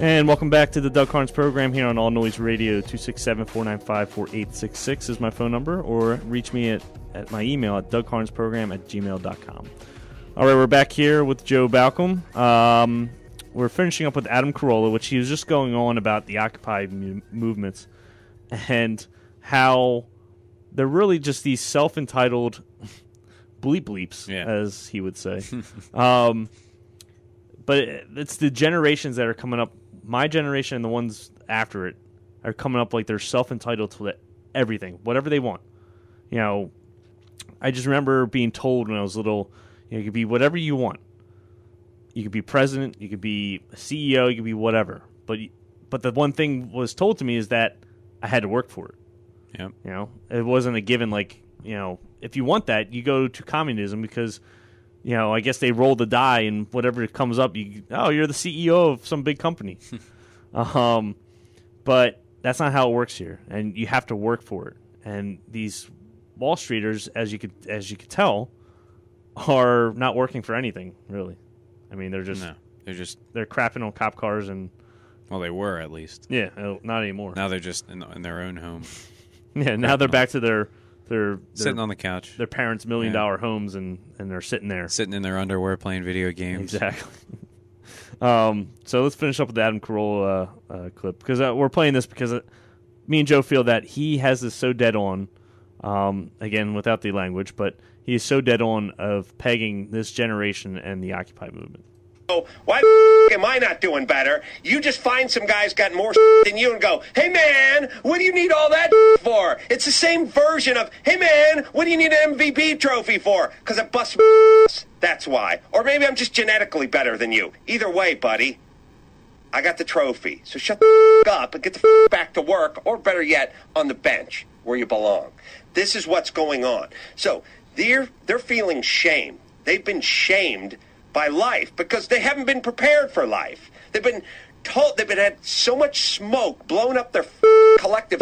And welcome back to the Doug Karns program here on All Noise Radio. 267-495-4866 is my phone number, or reach me at my email at dougkarnsprogram@gmail.com. All right, we're back here with Joe Balcom. We're finishing up with Adam Carolla, which he was just going on about the Occupy movements and how they're really just these self-entitled bleeps, as he would say. But it's the generations that are coming up. My generation and the ones after it are coming up like they're self-entitled to everything, whatever they want. You know, I just remember being told when I was little, you could be whatever you want. You could be president, you could be a CEO, you could be whatever. But the one thing was told to me is that I had to work for it. Yep. You know, it wasn't a given like, you know, if you want that, you go to communism because, you know, I guess they roll the die and whatever comes up, you're the CEO of some big company. But that's not how it works here, and you have to work for it. And these Wall Streeters, as you could tell, are not working for anything really. I mean, they're crapping on cop cars and. Well, they were at least. Yeah, not anymore. Now they're just in their own home. Yeah, now they're back to their sitting on the couch. Their parents' $1 million homes, and they're sitting there. Sitting in their underwear playing video games. Exactly. So let's finish up with the Adam Carolla clip, because we're playing this because me and Joe feel that he has this so dead on, again, without the language, but he is so dead on of pegging this generation and the Occupy movement. Oh, why am I not doing better? You just find some guys got more than you and go, hey man, what do you need all that for? It's the same version of, hey man, what do you need an MVP trophy for? Because I bust that's why. Or maybe I'm just genetically better than you. Either way, buddy, I got the trophy. So shut the up and get the back to work, or better yet, on the bench where you belong. This is what's going on. So they're feeling shame. They've been shamed by life because they haven't been prepared for life. They've been had so much smoke blown up their collective.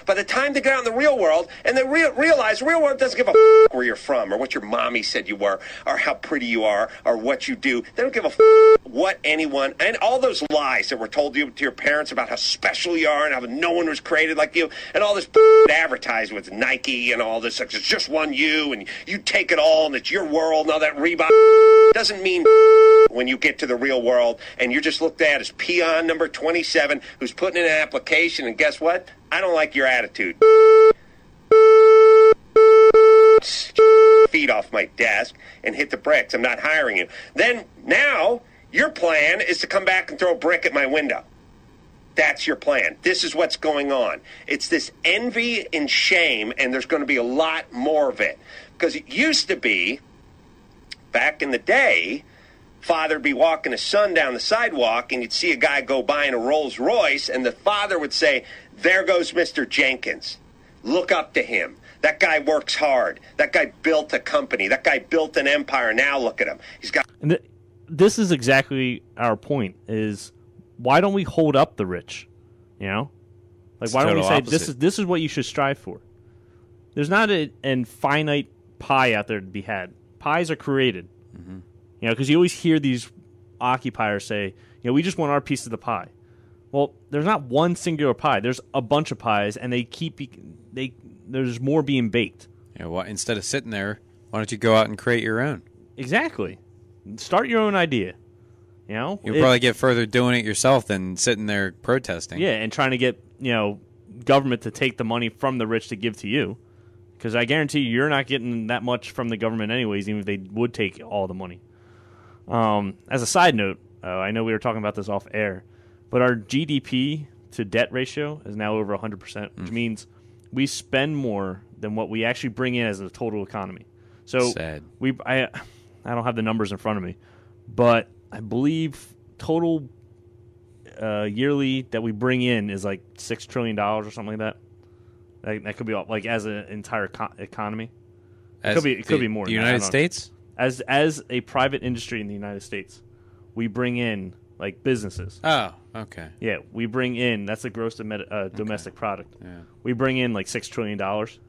By the time they get out in the real world and they realize the real world doesn't give a where you're from or what your mommy said you were or how pretty you are or what you do. They don't give a what anyone, and all those lies that were told to your parents about how special you are and how no one was created like you, and all this advertised with Nike and all this, like, it's just one you and you take it all and it's your world and all that Reebok doesn't mean when you get to the real world and you're just looked at as peon number 27 who's putting in an application, and guess what? I don't like your attitude. Feet off my desk and hit the bricks. I'm not hiring you. Then now your plan is to come back and throw a brick at my window. That's your plan. This is what's going on. It's this envy and shame, and there's going to be a lot more of it. Because it used to be, back in the day, father would be walking his son down the sidewalk, and you'd see a guy go by in a Rolls Royce, and the father would say, there goes Mr. Jenkins. Look up to him. That guy works hard. That guy built a company. That guy built an empire. Now look at him. He's got. And this is exactly our point: is why don't we hold up the rich? You know, like why don't we say this is what you should strive for? There's not an infinite pie out there to be had. Pies are created. Mm-hmm. You know, because you always hear these occupiers say, you know, we just want our piece of the pie. Well, there's not one singular pie. There's a bunch of pies, and there's more being baked. Yeah, well, instead of sitting there, why don't you go out and create your own? Exactly. Start your own idea. You know, you'll probably get further doing it yourself than sitting there protesting. Yeah, and trying to get, you know, government to take the money from the rich to give to you, because I guarantee you're not getting that much from the government anyways, even if they would take all the money. As a side note, I know we were talking about this off air, but our GDP to debt ratio is now over 100%, which means we spend more than what we actually bring in as a total economy. So sad. I don't have the numbers in front of me, but I believe total yearly that we bring in is like $6 trillion or something like that. That could be like as an entire economy. It could be more. The United States? As a private industry in the United States, we bring in, like, businesses. Oh, okay. Yeah, we bring in, that's the gross domestic product. Yeah. We bring in like $6 trillion.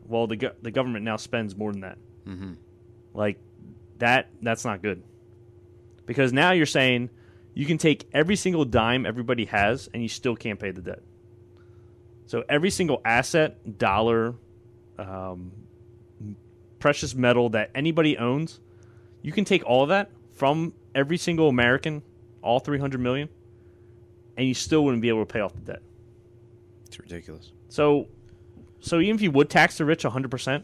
Well, the government now spends more than that. Mm-hmm. Like, that's not good. Because now you're saying You can take every single dime everybody has, and you still can't pay the debt. So every single asset, dollar, precious metal that anybody owns, you can take all of that from every single American, all 300 million, and you still wouldn't be able to pay off the debt. It's ridiculous. So even if you would tax the rich 100%,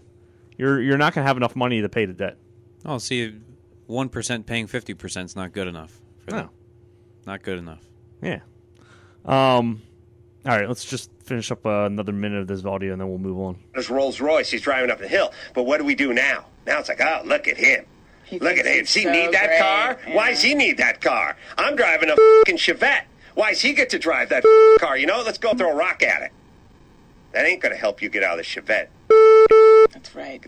you're not going to have enough money to pay the debt. Oh, see, 1% paying 50% is not good enough for them. No. Not good enough. Yeah. All right, let's just finish up another minute of this audio, and then we'll move on. This Rolls Royce, he's driving up the hill. But what do we do now? Now it's like, oh, look at him. Look at him. Does he need that car? Yeah. Why does he need that car? I'm driving a fucking Chevette. Why does he get to drive that car? You know, let's go throw a rock at it. That ain't going to help you get out of the Chevette. That's right.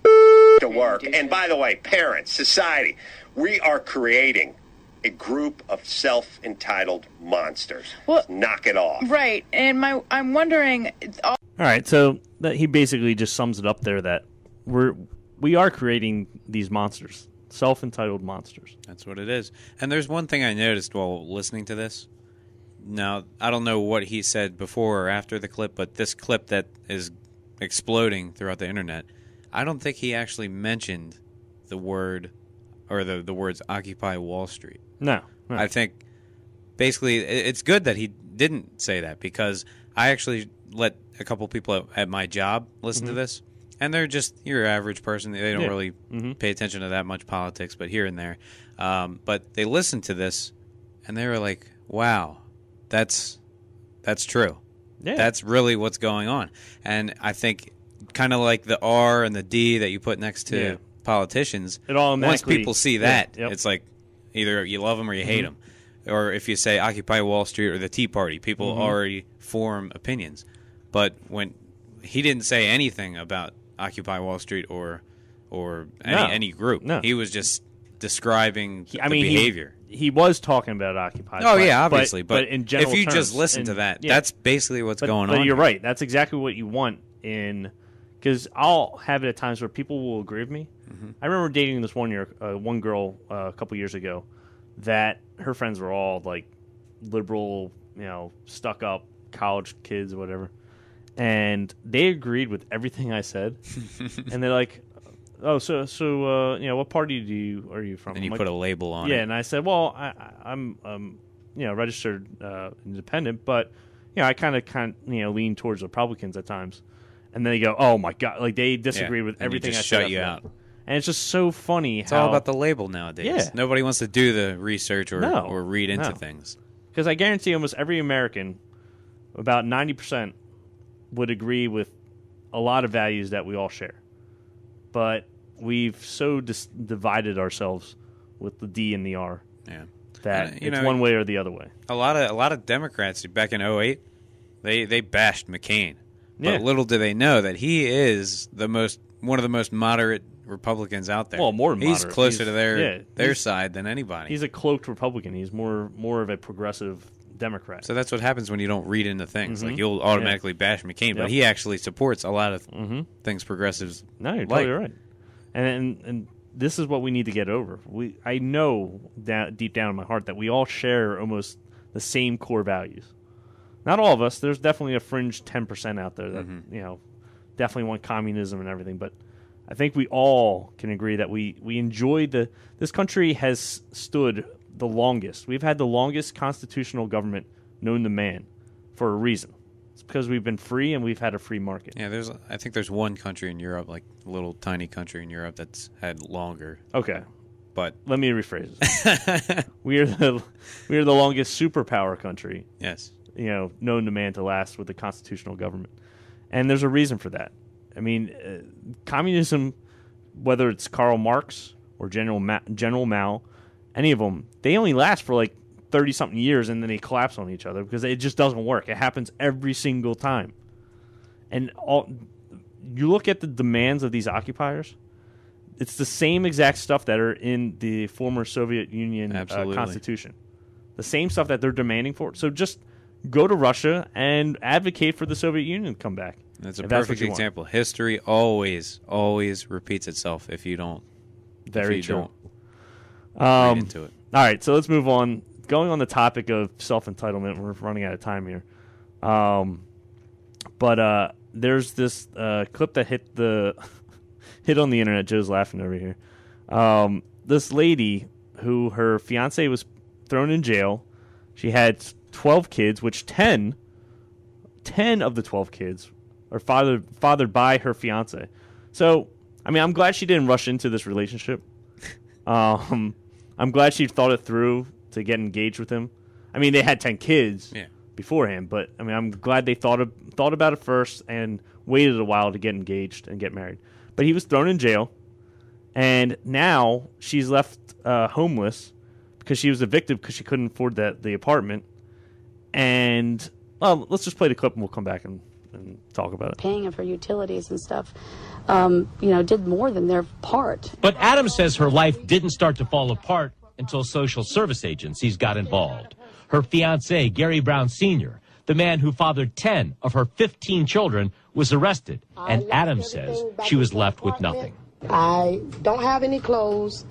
To work. And by the way, parents, society, we are creating a group of self-entitled monsters. Well, let's knock it off. Right. And I'm wondering... All right, so that he basically just sums it up there that we are creating these monsters, self-entitled monsters. That's what it is. And there's one thing I noticed while listening to this. Now, I don't know what he said before or after the clip, but this clip that is exploding throughout the internet, I don't think he actually mentioned the word or the words Occupy Wall Street. No. I think basically it's good that he didn't say that, because I actually let a couple people at my job listen to this, and they're just your average person. They don't really pay attention to that much politics, but here and there. But they listened to this, and they were like, wow, that's true. Yeah. That's really what's going on. And I think kind of like the R and the D that you put next to politicians, once people see that, it's like either you love them or you hate them. Or if you say Occupy Wall Street or the Tea Party, people already form opinions. But when he didn't say anything about Occupy Wall Street or any group, he was just describing the behavior. He was talking about Occupy. Oh, yeah, obviously. But in general if you terms, just listen to that, that's basically what's going on. But you're right. That's exactly what you want because I'll have it at times where people will agree with me. I remember dating this one girl a couple years ago that her friends were all like liberal, stuck up college kids or whatever. And they agreed with everything I said. And they're like, oh, so what party are you from? And you put a label on it. Yeah, and I said, well, I'm registered independent, but I kind of lean towards Republicans at times. And then they go, oh my God, like they disagree with everything I said. Shut you out. And it's just so funny. It's all about the label nowadays. Yeah. Nobody wants to do the research or read into things. Because I guarantee almost every American, about 90%, would agree with a lot of values that we all share. But we've so divided ourselves with the D and the R that it's one way or the other way. A lot of Democrats back in 2008, they bashed McCain. But little do they know that he is one of the most moderate Republicans out there. Well, more moderate. He's closer to their side than anybody. He's a cloaked Republican. He's more of a progressive Democrat. So that's what happens when you don't read into things. Like you'll automatically bash McCain, but he actually supports a lot of things progressives. No, you're totally right. And this is what we need to get over. I know that deep down in my heart that we all share almost the same core values. Not all of us. There's definitely a fringe 10% out there that definitely want communism and everything. But I think we all can agree that we enjoy this country has stood the longest. We've had the longest constitutional government known to man for a reason. It's because we've been free and we've had a free market. Yeah, I think there's one country in Europe, like a little tiny country in Europe, that's had longer. Okay. But let me rephrase it. we are the longest superpower country. Yes. Known to man to last with a constitutional government. And there's a reason for that. I mean, communism, whether it's Karl Marx or General Mao, any of them, they only last for like 30-something years and then they collapse on each other because it just doesn't work. It happens every single time. And you look at the demands of these occupiers, it's the same exact stuff that are in the former Soviet Union constitution. The same stuff that they're demanding for. So just go to Russia and advocate for the Soviet Union to come back. That's a perfect example. History always repeats itself if you don't. Very true. Read into it. All right, so let's move on going on the topic of self-entitlement, we're running out of time here. But there's this clip that hit on the internet. Joe's laughing over here. This lady who her fiance was thrown in jail. She had 12 kids, which 10 of the 12 kids are fathered by her fiance. So, I mean, I'm glad she didn't rush into this relationship. I'm glad she thought it through to get engaged with him. I mean, they had 10 kids beforehand, but I mean, I'm glad they thought about it first and waited a while to get engaged and get married. But he was thrown in jail, and now she's left homeless because she was evicted because she couldn't afford the apartment. And let's just play the clip and we'll come back and talk about it. Paying for utilities and stuff, did more than their part. But Adams says her life didn't start to fall apart until social service agencies got involved. Her fiancé, Gary Brown Sr., the man who fathered 10 of her 15 children, was arrested. And Adams says she was left with nothing. I don't have any clothes.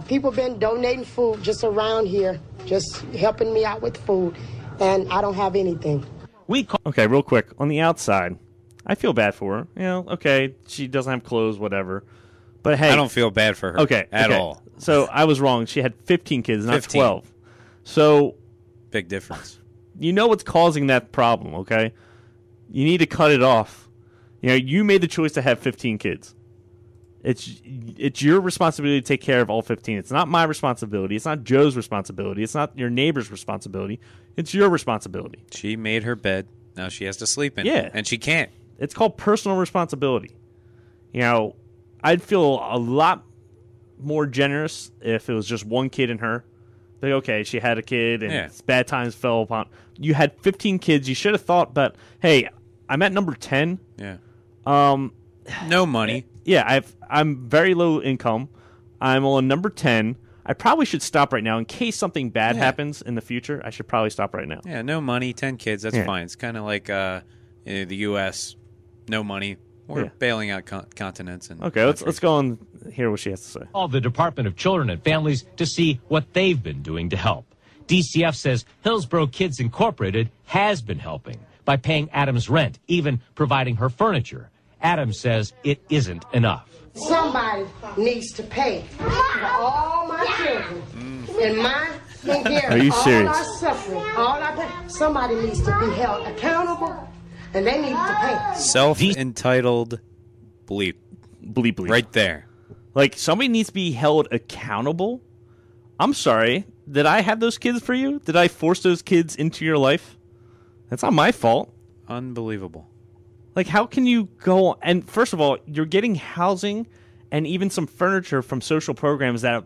People been donating food just around here, just helping me out with food, and I don't have anything. Okay, real quick. On the outside, I feel bad for her. Okay, she doesn't have clothes, whatever. But hey, I don't feel bad for her at all. So I was wrong. She had 15 kids, not 12. So big difference. You know what's causing that problem, okay? You need to cut it off. You made the choice to have 15 kids. It's your responsibility to take care of all 15. It's not my responsibility. It's not Joe's responsibility. It's not your neighbor's responsibility. It's your responsibility. She made her bed. Now she has to sleep in it. Yeah. And she can't. It's called personal responsibility. I'd feel a lot more generous if it was just one kid and her. Like, okay, she had a kid and bad times fell upon. You had 15 kids. You should have thought, but hey, I'm at number 10. Yeah. No money. Yeah, I'm very low income. I'm on number 10. I probably should stop right now in case something bad happens in the future. I should probably stop right now. Yeah, no money, 10 kids, that's fine. It's kind of like the U.S., no money. We're bailing out continents. And okay, let's go and hear what she has to say. Call the Department of Children and Families to see what they've been doing to help. DCF says Hillsborough Kids Incorporated has been helping by paying Adams rent, even providing her furniture. Adams says it isn't enough. Somebody needs to pay for all my children and mine and Gary. Are you serious? All our suffering, all our pain. Somebody needs to be held accountable, and they need to pay. Self-entitled bleep. Bleep. Right there. Like, somebody needs to be held accountable? I'm sorry. Did I have those kids for you? Did I force those kids into your life? That's not my fault. Unbelievable. Like, how can you go... And first of all, you're getting housing and even some furniture from social programs that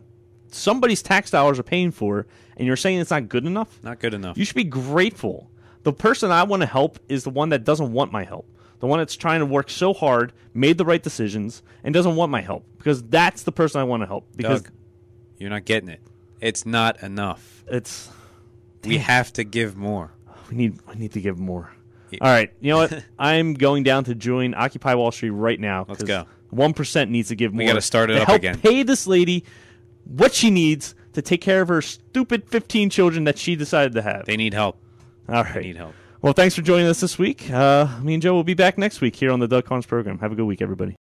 somebody's tax dollars are paying for, and you're saying it's not good enough? Not good enough. You should be grateful. The person I want to help is the one that doesn't want my help. The one that's trying to work so hard, made the right decisions, and doesn't want my help. Because that's the person I want to help. Because Doug, you're not getting it. It's not enough. It's... We have to give more. We need to give more. All right, you know what? I'm going down to join Occupy Wall Street right now. Let's go. 1% needs to give more. We got to start it up help again. Pay this lady what she needs to take care of her stupid 15 children that she decided to have. They need help. All right. They need help. Well, thanks for joining us this week. Me and Joe will be back next week here on the Doug Karns program. Have a good week, everybody.